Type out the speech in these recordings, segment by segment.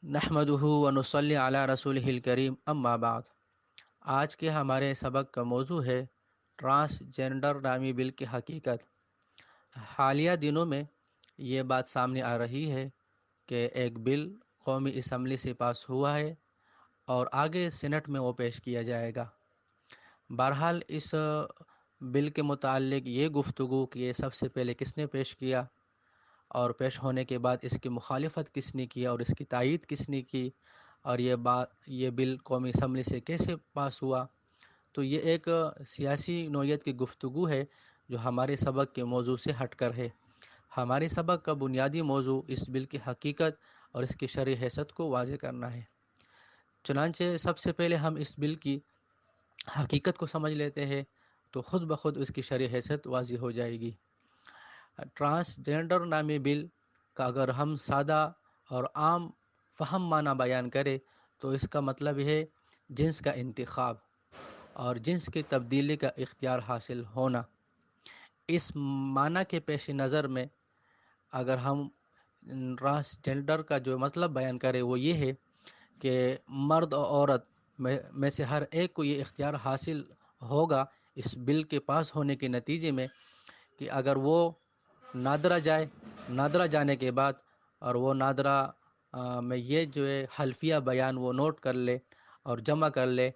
نحمدہ ونصلی علی رسولہ الکریم اما بعد۔ آج کے ہمارے سبق کا موضوع ہے ٹرانسجینڈر نامی بل کی حقیقت۔ حالیہ دنوں میں یہ بات سامنے آ رہی ہے کہ ایک بل قومی اسمبلی سے پاس ہوا ہے اور آگے سینٹ میں وہ پیش کیا جائے گا۔ بہرحال اس بل کے متعلق یہ گفتگو کہ یہ سب سے پہلے کس نے پیش کیا اور پیش ہونے کے بعد اس کی مخالفت کس نے کی اور اس کی تائید کس نے کی، اور یہ بل قومی اسمبلی سے کیسے پاس ہوا، تو یہ ایک سیاسی نوعیت کی گفتگو ہے جو ہمارے سبق کے موضوع سے ہٹ کر ہے۔ ہمارے سبق کا بنیادی موضوع اس بل کی حقیقت اور اس کی شرعی حیثیت کو واضح کرنا ہے۔ چنانچہ سب سے پہلے ہم اس بل کی حقیقت کو سمجھ لیتے ہیں تو خود بخود اس کی شرعی حیثیت واضح ہو جائے گی۔ ٹرانسجینڈر نامی بل کا اگر ہم سادہ اور عام فہم معنی بیان کریں تو اس کا مطلب ہے جنس کا انتخاب اور جنس کی تبدیلی کا اختیار حاصل ہونا۔ اس معنی کے پیش نظر میں اگر ہم ٹرانسجینڈر کا جو مطلب بیان کریں وہ یہ ہے کہ مرد اور عورت میں سے ہر ایک کو یہ اختیار حاصل ہوگا اس بل کے پاس ہونے کے نتیجے میں کہ اگر وہ نادرہ جانے کے بعد اور وہ نادرہ میں یہ جو ہے حلفیہ بیان وہ نوٹ کر لے اور جمع کر لے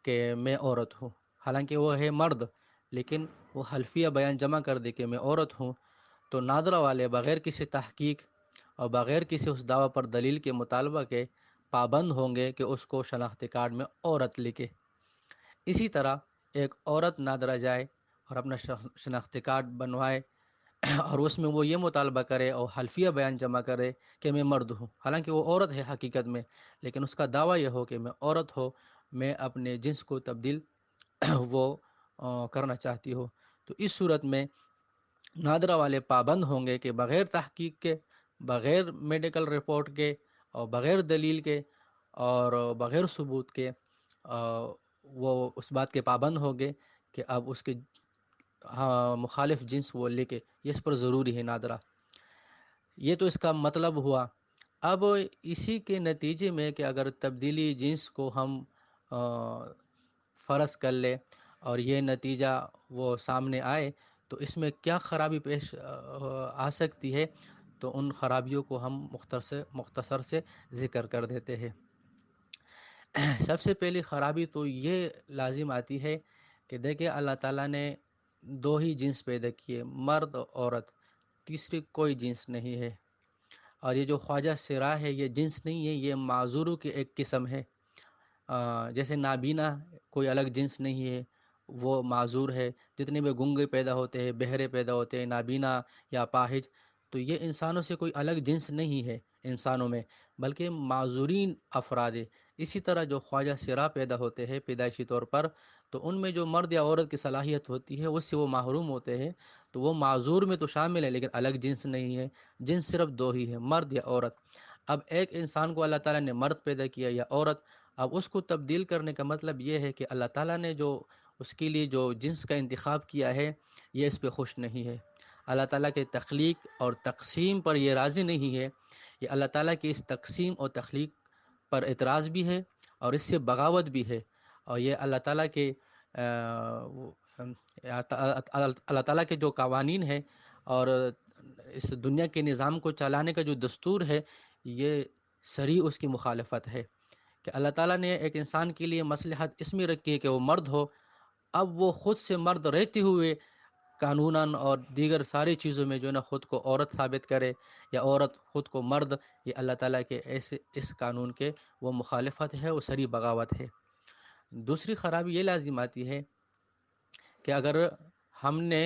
کہ میں عورت ہوں، حالانکہ وہ ہے مرد، لیکن وہ حلفیہ بیان جمع کر دے کہ میں عورت ہوں، تو نادرہ والے بغیر کسی تحقیق اور بغیر کسی اس دعویٰ پر دلیل کے مطالبہ کے پابند ہوں گے کہ اس کو شناختی کارڈ میں عورت لکھے۔ اسی طرح ایک عورت نادرہ جائے اور اپنا شناختی کارڈ بنوائے اور اس میں وہ یہ مطالبہ کرے اور حلفیہ بیان جمع کرے کہ میں مرد ہوں، حالانکہ وہ عورت ہے حقیقت میں، لیکن اس کا دعویٰ یہ ہو کہ میں عورت ہو، میں اپنے جنس کو تبدیل وہ کرنا چاہتی ہو، تو اس صورت میں نادرہ والے پابند ہوں گے کہ بغیر تحقیق کے، بغیر میڈیکل رپورٹ کے اور بغیر دلیل کے اور بغیر ثبوت کے وہ اس بات کے پابند ہوں گے کہ اب اس کے مخالف جنس وہ لکھے، یہ اس پر ضروری ہے نادرہ۔ یہ تو اس کا مطلب ہوا۔ اب اسی کے نتیجے میں کہ اگر تبدیلی جنس کو ہم فرض کر لے اور یہ نتیجہ وہ سامنے آئے تو اس میں کیا خرابی پیش آ سکتی ہے، تو ان خرابیوں کو ہم مختصر سے ذکر کر دیتے ہیں۔ سب سے پہلی خرابی تو یہ لازم آتی ہے کہ دیکھیں اللہ تعالیٰ نے دو ہی جنس پیدا کیے، مرد اور عورت، تیسری کوئی جنس نہیں ہے۔ اور یہ جو خواجہ سرا ہے یہ جنس نہیں ہے، یہ معذوروں کی ایک قسم ہے۔ جیسے نابینا کوئی الگ جنس نہیں ہے، وہ معذور ہے، جتنے بھی گنگے پیدا ہوتے ہیں، بہرے پیدا ہوتے ہیں، نابینا یا اپاہج، تو یہ انسانوں سے کوئی الگ جنس نہیں ہے انسانوں میں، بلکہ معذورین افراد ہے۔ اسی طرح جو خواجہ سرا پیدا ہوتے ہیں پیدائشی طور پر، تو ان میں جو مرد یا عورت کی صلاحیت ہوتی ہے اس سے وہ محروم ہوتے ہیں، تو وہ معذور میں تو شامل ہے لیکن الگ جنس نہیں ہے، جنس صرف دو ہی ہے، مرد یا عورت۔ اب ایک انسان کو اللہ تعالیٰ نے مرد پیدا کیا یا عورت، اب اس کو تبدیل کرنے کا مطلب یہ ہے کہ اللہ تعالیٰ نے جو اس کے لیے جو جنس کا انتخاب کیا ہے یہ اس پہ خوش نہیں ہے، اللہ تعالیٰ کے تخلیق اور تقسیم پر یہ راضی نہیں ہے، یہ اللہ تعالیٰ کی اس تقسیم اور تخلیق پر اعتراض بھی ہے اور اس سے بغاوت بھی ہے، اور یہ اللہ تعالیٰ کے اللہ تعالیٰ کے جو قوانین ہیں اور اس دنیا کے نظام کو چلانے کا جو دستور ہے یہ صریح اس کی مخالفت ہے کہ اللہ تعالیٰ نے ایک انسان کے لیے مصلحت اس میں رکھی ہے کہ وہ مرد ہو، اب وہ خود سے مرد رہتے ہوئے قانوناً اور دیگر ساری چیزوں میں جو ہے نا خود کو عورت ثابت کرے یا عورت خود کو مرد، یہ اللہ تعالیٰ کے اس قانون کے وہ مخالفت ہے، وہ صریح بغاوت ہے۔ دوسری خرابی یہ لازم آتی ہے کہ اگر ہم نے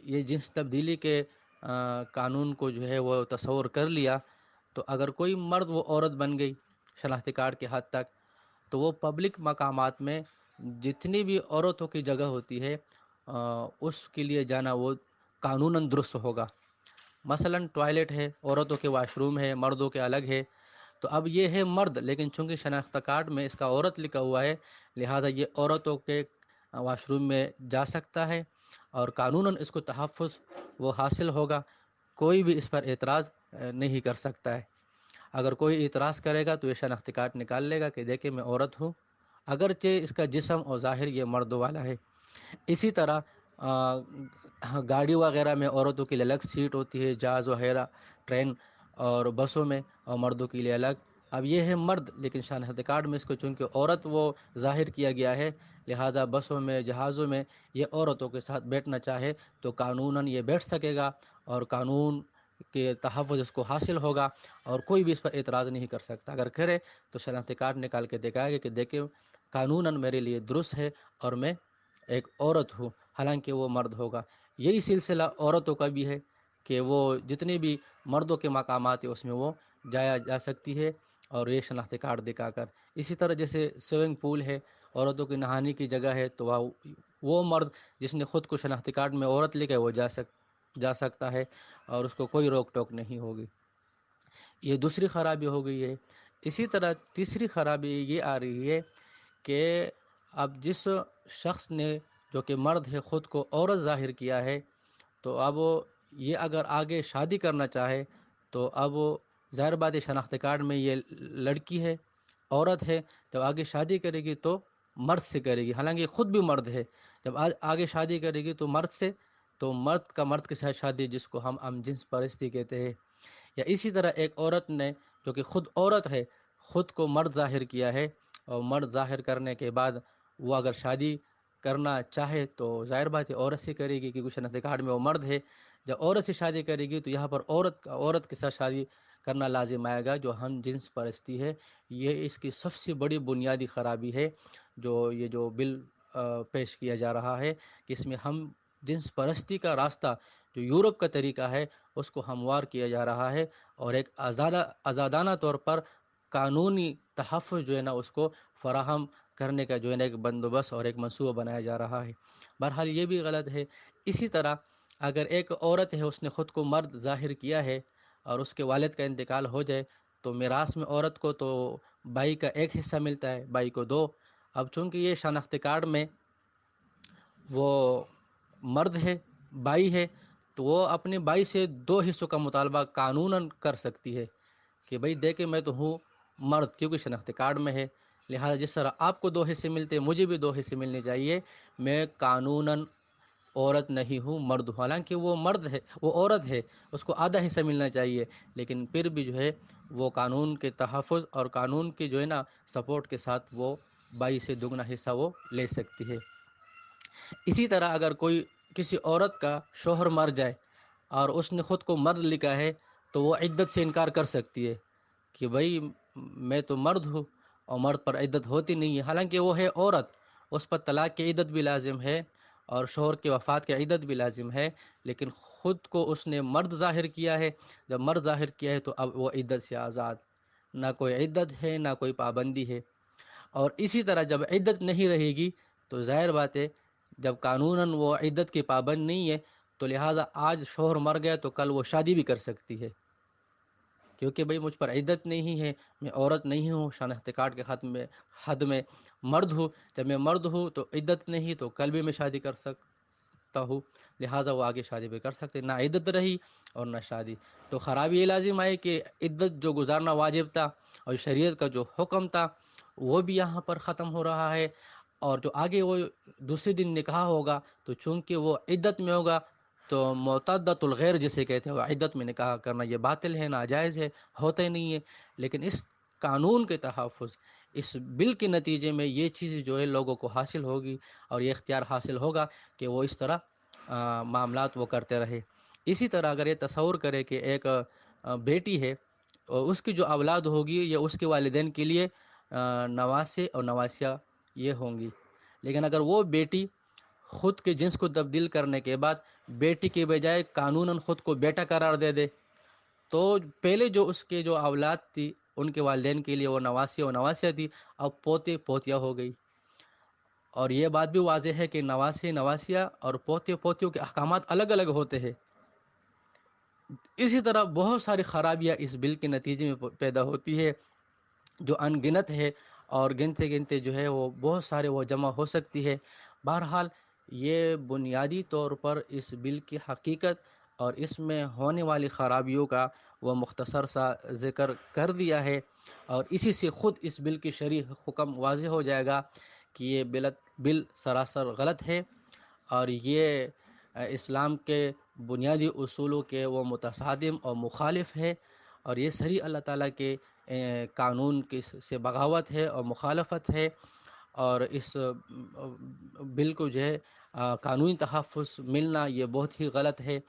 یہ جنس تبدیلی کے قانون کو جو ہے وہ تصور کر لیا، تو اگر کوئی مرد وہ عورت بن گئی شناختی کارڈ کے حد تک، تو وہ پبلک مقامات میں جتنی بھی عورتوں کی جگہ ہوتی ہے اس کے لیے جانا وہ قانوناً درست ہوگا۔ مثلاً ٹوائلٹ ہے، عورتوں کے واش روم ہے، مردوں کے الگ ہے، تو اب یہ ہے مرد لیکن چونکہ شناختی کارڈ میں اس کا عورت لکھا ہوا ہے لہذا یہ عورتوں کے واش روم میں جا سکتا ہے اور قانوناً اس کو تحفظ وہ حاصل ہوگا، کوئی بھی اس پر اعتراض نہیں کر سکتا ہے۔ اگر کوئی اعتراض کرے گا تو یہ شناختی کارڈ نکال لے گا کہ دیکھیں میں عورت ہوں، اگرچہ اس کا جسم اور ظاہر یہ مرد والا ہے۔ اسی طرح گاڑی وغیرہ میں عورتوں کے لیے الگ سیٹ ہوتی ہے، جہاز وغیرہ، ٹرین اور بسوں میں، اور مردوں کے لیے الگ۔ اب یہ ہے مرد، لیکن شناختی کارڈ میں اس کو چونکہ عورت وہ ظاہر کیا گیا ہے، لہذا بسوں میں، جہازوں میں یہ عورتوں کے ساتھ بیٹھنا چاہے تو قانوناً یہ بیٹھ سکے گا، اور قانون کے تحفظ اس کو حاصل ہوگا، اور کوئی بھی اس پر اعتراض نہیں کر سکتا۔ اگر کرے تو شناختی کارڈ نکال کے دکھائے گا کہ دیکھیں قانوناً میرے لیے درست ہے، اور میں ایک عورت ہوں، حالانکہ وہ مرد ہوگا۔ یہی سلسلہ عورتوں کا بھی ہے کہ وہ جتنے بھی مردوں کے مقامات ہیں اس میں وہ جایا جا سکتی ہے، اور یہ شناختی کارڈ دکھا کر۔ اسی طرح جیسے سوئمنگ پول ہے، عورتوں کی نہانے کی جگہ ہے، تو وہ مرد جس نے خود کو شناختی کارڈ میں عورت لکھا ہے وہ جا سکتا ہے، اور اس کو کوئی روک ٹوک نہیں ہوگی۔ یہ دوسری خرابی ہو گئی ہے۔ اسی طرح تیسری خرابی یہ آ رہی ہے کہ اب جس شخص نے جو کہ مرد ہے خود کو عورت ظاہر کیا ہے، تو اب یہ اگر آگے شادی کرنا چاہے تو اب ظاہر بات ہے شناختی کارڈ میں یہ لڑکی ہے، عورت ہے، جب آگے شادی کرے گی تو مرد سے کرے گی، حالانکہ خود بھی مرد ہے۔ جب آگے شادی کرے گی تو مرد سے، تو مرد کا مرد کے ساتھ شادی، جس کو ہم جنس پرستی کہتے ہیں۔ یا اسی طرح ایک عورت نے جو کہ خود عورت ہے، خود کو مرد ظاہر کیا ہے، اور مرد ظاہر کرنے کے بعد وہ اگر شادی کرنا چاہے تو ظاہر بات ہے عورت سے کرے گی، کیونکہ شناختی کارڈ میں وہ مرد ہے۔ جب عورت سے شادی کرے گی تو یہاں پر عورت کے ساتھ شادی کرنا لازم آئے گا، جو ہم جنس پرستی ہے۔ یہ اس کی سب سے بڑی بنیادی خرابی ہے، جو بل پیش کیا جا رہا ہے، کہ اس میں ہم جنس پرستی کا راستہ، جو یورپ کا طریقہ ہے، اس کو ہموار کیا جا رہا ہے، اور ایک آزادانہ طور پر قانونی تحفظ جو ہے نا اس کو فراہم کرنے کا جو ہے نا ایک بندوبست اور ایک منصوبہ بنایا جا رہا ہے۔ بہرحال یہ بھی غلط ہے۔ اسی طرح اگر ایک عورت ہے، اس نے خود کو مرد ظاہر کیا ہے، اور اس کے والد کا انتقال ہو جائے، تو میراث میں عورت کو تو بائی کا ایک حصہ ملتا ہے، بائی کو دو۔ اب چونکہ یہ شناختی کارڈ میں وہ مرد ہے، بائی ہے، تو وہ اپنے بائی سے دو حصوں کا مطالبہ قانوناً کر سکتی ہے کہ بھئی دیکھیں میں تو ہوں مرد، کیونکہ شناختی کارڈ میں ہے، لہذا جس طرح آپ کو دو حصے ملتے ہیں مجھے بھی دو حصے ملنے چاہیے، میں قانوناً عورت نہیں ہوں، مرد ہوں۔ حالانکہ وہ مرد ہے، وہ عورت ہے، اس کو آدھا حصہ ملنا چاہیے، لیکن پھر بھی جو ہے وہ قانون کے تحفظ اور قانون کی جو ہے نا سپورٹ کے ساتھ وہ بائی سے دگنا حصہ وہ لے سکتی ہے۔ اسی طرح اگر کوئی کسی عورت کا شوہر مر جائے اور اس نے خود کو مرد لکھا ہے، تو وہ عدت سے انکار کر سکتی ہے کہ بھئی میں تو مرد ہوں، اور مرد پر عدت ہوتی نہیں ہے، حالانکہ وہ ہے عورت، اس پر طلاق کی عدت بھی لازم ہے، اور شوہر کی وفات کی عدت بھی لازم ہے، لیکن خود کو اس نے مرد ظاہر کیا ہے۔ جب مرد ظاہر کیا ہے تو اب وہ عدت سے آزاد، نہ کوئی عدت ہے نہ کوئی پابندی ہے۔ اور اسی طرح جب عدت نہیں رہے گی تو ظاہر بات ہے جب قانوناً وہ عدت کی پابند نہیں ہے، تو لہٰذا آج شوہر مر گیا تو کل وہ شادی بھی کر سکتی ہے، کیونکہ بھئی مجھ پر عدت نہیں ہے، میں عورت نہیں ہوں، شناختی کارڈ کے حد میں مرد ہوں۔ جب میں مرد ہوں تو عدت نہیں، تو کل بھی میں شادی کر سکتا ہوں، لہٰذا وہ آگے شادی بھی کر سکتے، نہ عدت رہی اور نہ شادی۔ تو خرابی یہ لازم آئی کہ عدت جو گزارنا واجب تھا اور شریعت کا جو حکم تھا وہ بھی یہاں پر ختم ہو رہا ہے، اور جو آگے وہ دوسرے دن نکاح ہوگا تو چونکہ وہ عدت میں ہوگا، تو معتدۃ الغیر جسے کہتے ہیں، وہ عدت میں نکاح کرنا یہ باطل ہے، ناجائز ہے، ہوتا ہی نہیں ہے۔ لیکن اس قانون کے تحفظ، اس بل کے نتیجے میں یہ چیز جو ہے لوگوں کو حاصل ہوگی، اور یہ اختیار حاصل ہوگا کہ وہ اس طرح معاملات وہ کرتے رہے۔ اسی طرح اگر یہ تصور کرے کہ ایک بیٹی ہے، اور اس کی جو اولاد ہوگی یہ اس کے والدین کے لیے نواسے اور نواسیاں یہ ہوں گی، لیکن اگر وہ بیٹی خود کے جنس کو تبدیل کرنے کے بعد بیٹی کے بجائے قانوناً خود کو بیٹا قرار دے دے، تو پہلے جو اس کے جو اولاد تھی ان کے والدین کے لیے وہ نواسی اور نواسیاں تھی، اب پوتے پوتیاں ہو گئی۔ اور یہ بات بھی واضح ہے کہ نواسے نواسیاں اور پوتے پوتیوں کے احکامات الگ الگ ہوتے ہیں۔ اسی طرح بہت ساری خرابیاں اس بل کے نتیجے میں پیدا ہوتی ہے، جو ان گنت ہے، اور گنتے گنتے جو ہے وہ بہت سارے وہ جمع ہو سکتی ہے۔ بہرحال یہ بنیادی طور پر اس بل کی حقیقت اور اس میں ہونے والی خرابیوں کا وہ مختصر سا ذکر کر دیا ہے، اور اسی سے خود اس بل کی شرعی حکم واضح ہو جائے گا کہ یہ بل سراسر غلط ہے، اور یہ اسلام کے بنیادی اصولوں کے وہ متصادم اور مخالف ہے، اور یہ صحیح اللہ تعالیٰ کے قانون کی سے بغاوت ہے اور مخالفت ہے، اور اس بل کو جو ہے قانونی تحفظ ملنا یہ بہت ہی غلط ہے۔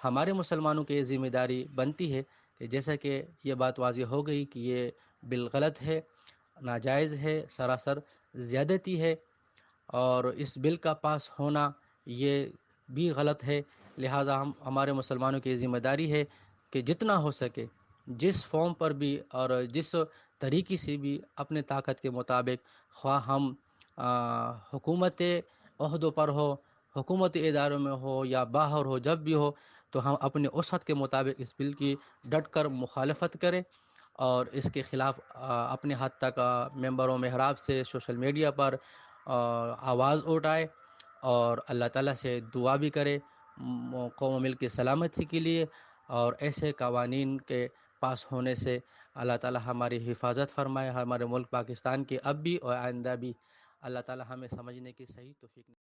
ہمارے مسلمانوں کی یہ ذمہ داری بنتی ہے کہ جیسا کہ یہ بات واضح ہو گئی کہ یہ بل غلط ہے، ناجائز ہے، سراسر زیادتی ہے، اور اس بل کا پاس ہونا یہ بھی غلط ہے۔ لہٰذا ہمارے مسلمانوں کی ذمہ داری ہے کہ جتنا ہو سکے، جس فارم پر بھی اور جس طریقے سے بھی اپنے طاقت کے مطابق، خواہ ہم حکومت عہدوں پر ہو، حکومتی اداروں میں ہو یا باہر ہو، جب بھی ہو تو ہم اپنے وسعت کے مطابق اس بل کی ڈٹ کر مخالفت کریں، اور اس کے خلاف اپنے حد تک ممبروں محراب سے سوشل میڈیا پر آواز اٹھائے، اور اللہ تعالیٰ سے دعا بھی کرے قوم و ملک کی سلامتی کے لیے، اور ایسے قوانین کے پاس ہونے سے اللہ تعالیٰ ہماری حفاظت فرمائے، ہمارے ملک پاکستان کی اب بھی اور آئندہ بھی۔ اللہ تعالیٰ ہمیں سمجھنے کی صحیح توفیق